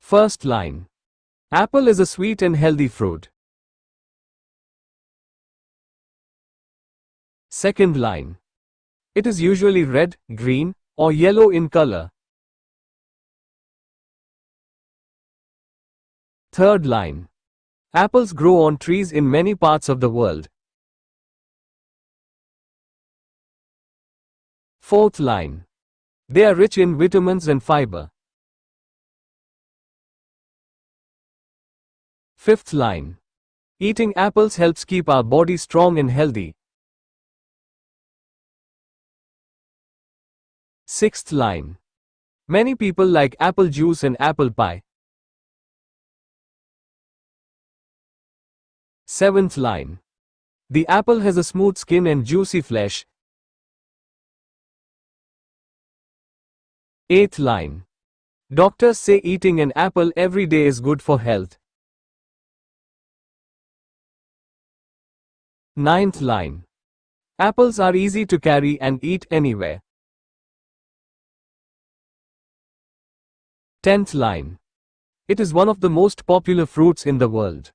First line. Apple is a sweet and healthy fruit. Second line. It is usually red, green, or yellow in color. Third line. Apples grow on trees in many parts of the world. Fourth line. They are rich in vitamins and fiber. Fifth line. Eating apples helps keep our body strong and healthy. Sixth line. Many people like apple juice and apple pie. Seventh line. The apple has a smooth skin and juicy flesh. Eighth line. Doctors say eating an apple every day is good for health. Ninth line. Apples are easy to carry and eat anywhere. 10th line. It is one of the most popular fruits in the world.